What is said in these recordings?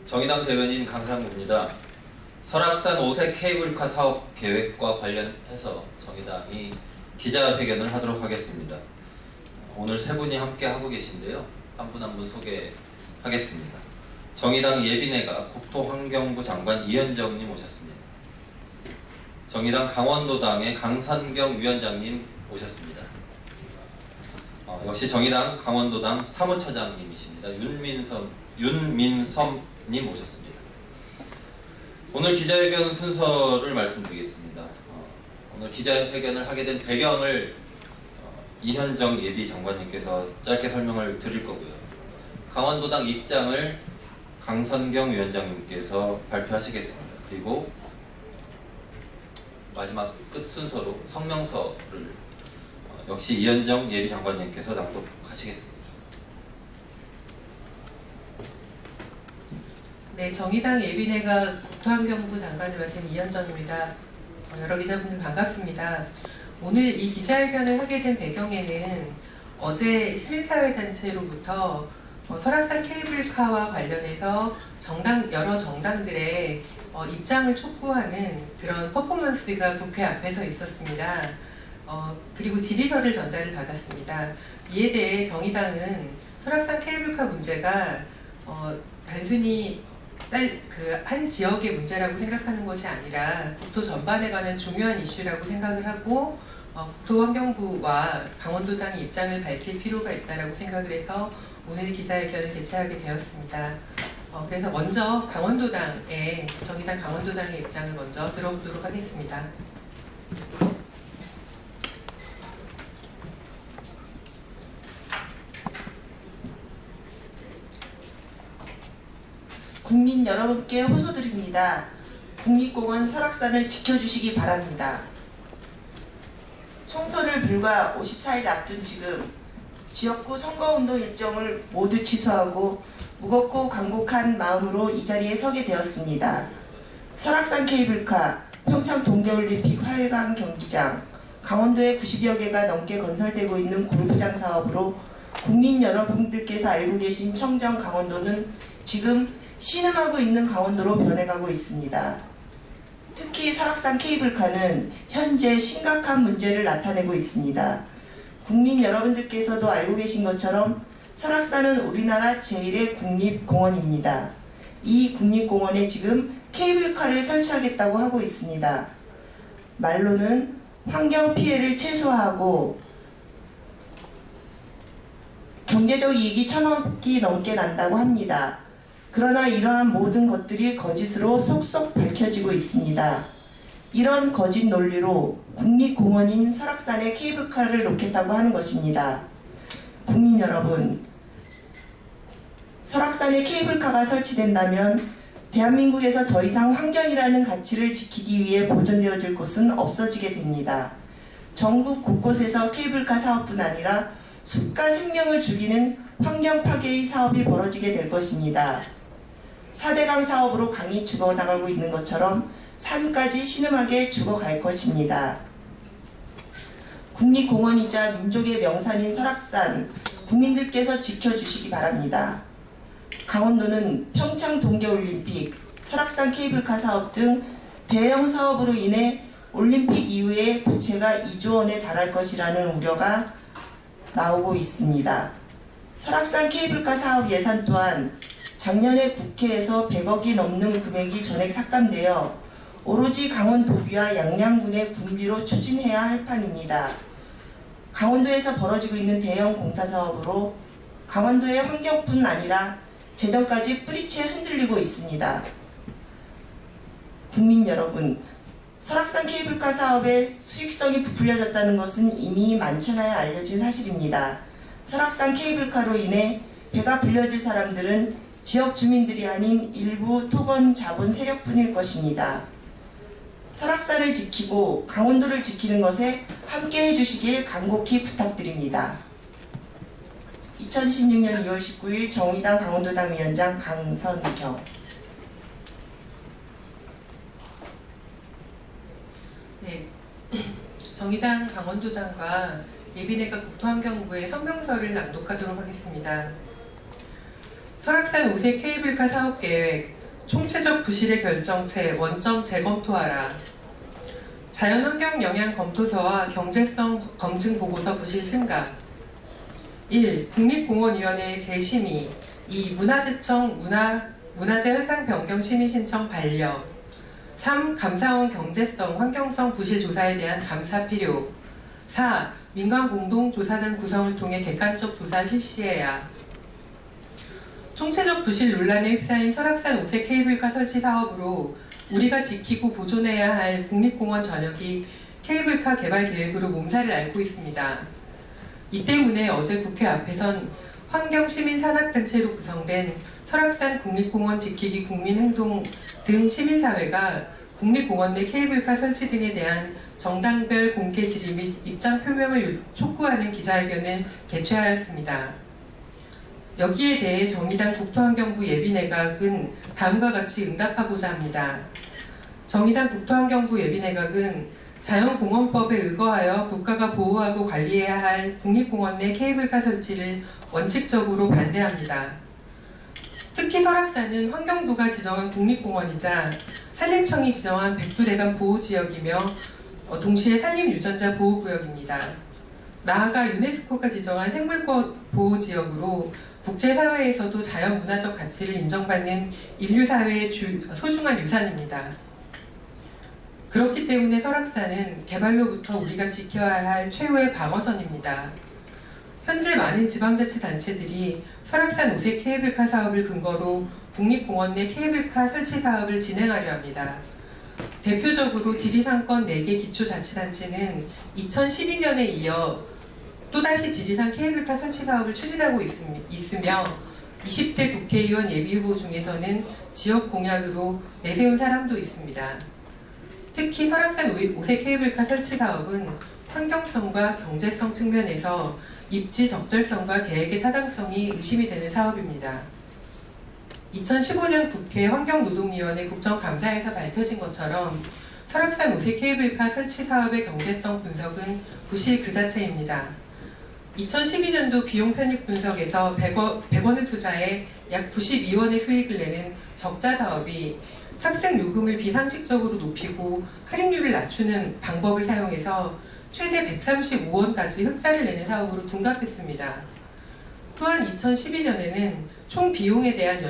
정의당 대변인 강상구입니다. 설악산 5세 케이블카 사업 계획과 관련해서 정의당이 기자회견을 하도록 하겠습니다. 오늘 세 분이 함께 하고 계신데요. 한 분 한 분 소개하겠습니다. 정의당 예비내가 국토환경부 장관 이현정님 오셨습니다. 정의당 강원도당의 강선경 위원장님 오셨습니다. 역시 정의당 강원도당 사무처장님이십니다. 윤민섬님 오셨습니다. 오늘 기자회견 순서를 말씀드리겠습니다. 오늘 기자회견을 하게 된 배경을 이현정 예비 장관님께서 짧게 설명을 드릴 거고요. 강원도당 입장을 강선경 위원장님께서 발표하시겠습니다. 그리고 마지막 끝 순서로 성명서를 역시 이현정 예비 장관님께서 낭독하시겠습니다. 네, 정의당 예비내가 국토환경부 장관을 맡은 이현정입니다. 여러 기자분들 반갑습니다. 오늘 이 기자회견을 하게 된 배경에는 어제 시민사회단체로부터 설악산 케이블카와 관련해서 여러 정당들의 입장을 촉구하는 그런 퍼포먼스가 국회 앞에서 있었습니다. 그리고 질의서를 전달을 받았습니다. 이에 대해 정의당은 설악산 케이블카 문제가 단순히 한 지역의 문제라고 생각하는 것이 아니라 국토 전반에 관한 중요한 이슈라고 생각을 하고 국토환경부와 강원도당의 입장을 밝힐 필요가 있다고 생각을 해서 오늘 기자회견을 개최하게 되었습니다. 그래서 먼저 정의당 강원도당의 입장을 먼저 들어보도록 하겠습니다. 국민 여러분께 호소드립니다. 국립공원 설악산을 지켜주시기 바랍니다. 총선을 불과 54일 앞둔 지금 지역구 선거운동 일정을 모두 취소하고 무겁고 간곡한 마음으로 이 자리에 서게 되었습니다. 설악산 케이블카, 평창 동계올림픽 활강 경기장, 강원도에 90여 개가 넘게 건설되고 있는 골프장 사업으로 국민 여러분들께서 알고 계신 청정 강원도는 지금 신음하고 있는 강원도로 변해가고 있습니다. 특히 설악산 케이블카는 현재 심각한 문제를 나타내고 있습니다. 국민 여러분들께서도 알고 계신 것처럼 설악산은 우리나라 제1의 국립공원입니다. 이 국립공원에 지금 케이블카를 설치하겠다고 하고 있습니다. 말로는 환경 피해를 최소화하고 경제적 이익이 1,000억이 넘게 난다고 합니다. 그러나 이러한 모든 것들이 거짓으로 속속 밝혀지고 있습니다. 이런 거짓 논리로 국립공원인 설악산에 케이블카를 놓겠다고 하는 것입니다. 국민 여러분, 설악산에 케이블카가 설치된다면 대한민국에서 더 이상 환경이라는 가치를 지키기 위해 보존되어질 곳은 없어지게 됩니다. 전국 곳곳에서 케이블카 사업뿐 아니라 숲과 생명을 죽이는 환경 파괴의 사업이 벌어지게 될 것입니다. 4대강 사업으로 강이 죽어나가고 있는 것처럼 산까지 신음하게 죽어갈 것입니다. 국립공원이자 민족의 명산인 설악산, 국민들께서 지켜주시기 바랍니다. 강원도는 평창 동계올림픽, 설악산 케이블카 사업 등 대형 사업으로 인해 올림픽 이후에 부채가 2조 원에 달할 것이라는 우려가 나오고 있습니다. 설악산 케이블카 사업 예산 또한 작년에 국회에서 100억이 넘는 금액이 전액 삭감되어 오로지 강원도비와 양양군의 군비로 추진해야 할 판입니다. 강원도에서 벌어지고 있는 대형 공사 사업으로 강원도의 환경뿐 아니라 재정까지 뿌리채 흔들리고 있습니다. 국민 여러분, 설악산 케이블카 사업의 수익성이 부풀려졌다는 것은 이미 만천하에 알려진 사실입니다. 설악산 케이블카로 인해 배가 불려질 사람들은 지역 주민들이 아닌 일부 토건 자본 세력뿐일 것입니다. 설악산을 지키고 강원도를 지키는 것에 함께 해주시길 간곡히 부탁드립니다. 2016년 2월 19일 정의당 강원도당 위원장 강선경. 네, 정의당 강원도당과 예비내가 국토환경부의 성명서를 낭독하도록 하겠습니다. 설악산 5세 케이블카 사업계획, 총체적 부실의 결정체 원점 재검토하라. 자연환경 영향 검토서와 경제성 검증 보고서 부실 심각. 1. 국립공원위원회의 재심의. 2. 문화재청 문화재 현상 변경 심의 신청 반려. 3. 감사원 경제성, 환경성 부실 조사에 대한 감사 필요. 4. 민간 공동조사단 구성을 통해 객관적 조사 실시해야. 총체적 부실 논란에 휩싸인 설악산 오색 케이블카 설치 사업으로 우리가 지키고 보존해야 할 국립공원 전역이 케이블카 개발 계획으로 몸살을 앓고 있습니다. 이 때문에 어제 국회 앞에선 환경시민산악단체로 구성된 설악산 국립공원 지키기 국민행동 등 시민사회가 국립공원 내 케이블카 설치 등에 대한 정당별 공개 질의 및 입장 표명을 촉구하는 기자회견을 개최하였습니다. 여기에 대해 정의당 국토환경부 예비내각은 다음과 같이 응답하고자 합니다. 정의당 국토환경부 예비내각은 자연공원법에 의거하여 국가가 보호하고 관리해야 할 국립공원 내 케이블카 설치를 원칙적으로 반대합니다. 특히 설악산은 환경부가 지정한 국립공원이자 산림청이 지정한 백두대간 보호지역이며 동시에 산림유전자 보호구역입니다. 나아가 유네스코가 지정한 생물권 보호지역으로 국제사회에서도 자연문화적 가치를 인정받는 인류사회의 소중한 유산입니다. 그렇기 때문에 설악산은 개발로부터 우리가 지켜야 할 최후의 방어선입니다. 현재 많은 지방자치단체들이 설악산 오색 케이블카 사업을 근거로 국립공원 내 케이블카 설치 사업을 진행하려 합니다. 대표적으로 지리산권 4개 기초자치단체는 2012년에 이어 또다시 지리산 케이블카 설치 사업을 추진하고 있으며 20대 국회의원 예비후보 중에서는 지역 공약으로 내세운 사람도 있습니다. 특히 설악산 오색 케이블카 설치 사업은 환경성과 경제성 측면에서 입지 적절성과 계획의 타당성이 의심이 되는 사업입니다. 2015년 국회 환경노동위원회 국정감사에서 밝혀진 것처럼 설악산 오색 케이블카 설치 사업의 경제성 분석은 부실 그 자체입니다. 2012년도 비용 편입 분석에서 100원을 투자해 약 92원의 수익을 내는 적자 사업이 탑승 요금을 비상식적으로 높이고 할인율을 낮추는 방법을 사용해서 최대 135원까지 흑자를 내는 사업으로 둔갑했습니다. 또한 2012년에는 총 비용에 대한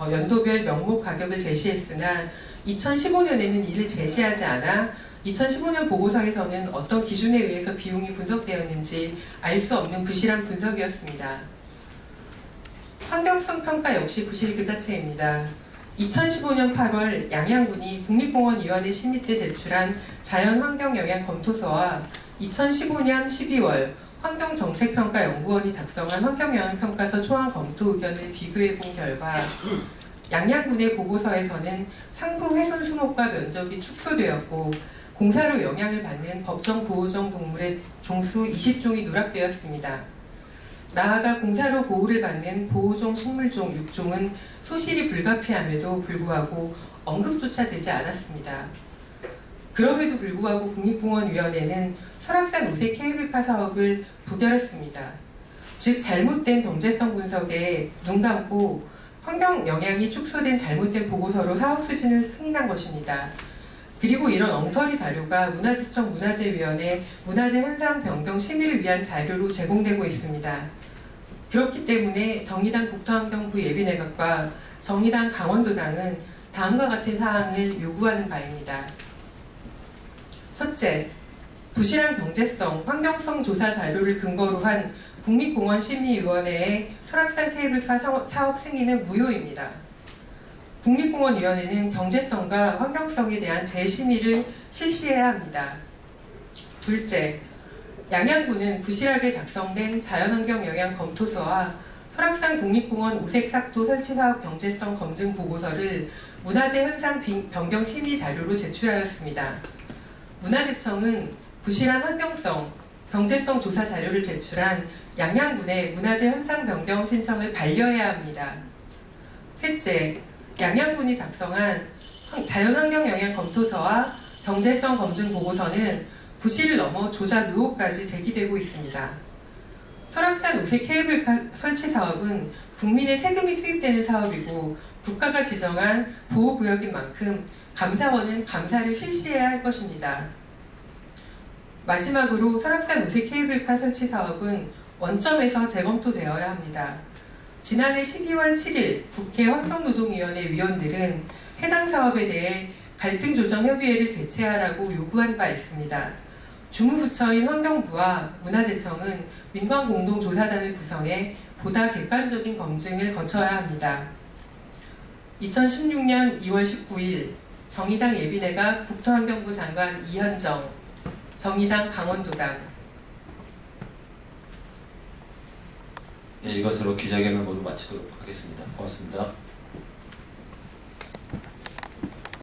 연도별 명목 가격을 제시했으나 2015년에는 이를 제시하지 않아 2015년 보고서에서는 어떤 기준에 의해서 비용이 분석되었는지 알 수 없는 부실한 분석이었습니다. 환경성 평가 역시 부실 그 자체입니다. 2015년 8월 양양군이 국립공원위원회 심의 때 제출한 자연환경영향 검토서와 2015년 12월 환경정책평가연구원이 작성한 환경영향평가서 초안 검토 의견을 비교해본 결과 양양군의 보고서에서는 상부 훼손 수목과 면적이 축소되었고 공사로 영향을 받는 법정 보호종 동물의 종수 20종이 누락되었습니다. 나아가 공사로 보호를 받는 보호종 식물종 6종은 소실이 불가피함에도 불구하고 언급조차 되지 않았습니다. 그럼에도 불구하고 국립공원위원회는 설악산 오색 케이블카 사업을 부결했습니다. 즉 잘못된 경제성 분석에 눈 감고 환경 영향이 축소된 잘못된 보고서로 사업 추진을 승인한 것입니다. 그리고 이런 엉터리 자료가 문화재청 문화재위원회 문화재 현상 변경 심의를 위한 자료로 제공되고 있습니다. 그렇기 때문에 정의당 국토환경부 예비내각과 정의당 강원도당은 다음과 같은 사항을 요구하는 바입니다. 첫째, 부실한 경제성, 환경성 조사 자료를 근거로 한 국립공원심의위원회의 설악산 케이블카 사업 승인은 무효입니다. 국립공원위원회는 경제성과 환경성에 대한 재심의를 실시해야 합니다. 둘째, 양양군은 부실하게 작성된 자연환경영향 검토서와 설악산 국립공원 오색삭도 설치사업 경제성 검증 보고서를 문화재 현상 변경 심의 자료로 제출하였습니다. 문화재청은 부실한 환경성, 경제성 조사 자료를 제출한 양양군의 문화재 현상 변경 신청을 반려해야 합니다. 셋째, 양양군이 작성한 자연환경영향 검토서와 경제성 검증 보고서는 부실을 넘어 조작 의혹까지 제기되고 있습니다. 설악산 오색 케이블카 설치 사업은 국민의 세금이 투입되는 사업이고 국가가 지정한 보호구역인 만큼 감사원은 감사를 실시해야 할 것입니다. 마지막으로 설악산 5세 케이블카 설치 사업은 원점에서 재검토되어야 합니다. 지난해 12월 7일 국회 환경노동위원회 위원들은 해당 사업에 대해 갈등조정협의회를 개최하라고 요구한 바 있습니다. 주무부처인 환경부와 문화재청은 민관공동조사단을 구성해 보다 객관적인 검증을 거쳐야 합니다. 2016년 2월 19일 정의당 예비내각 국토환경부 장관 이현정, 정의당 강원도당. 네, 이것으로 기자회견을 모두 마치도록 하겠습니다. 고맙습니다.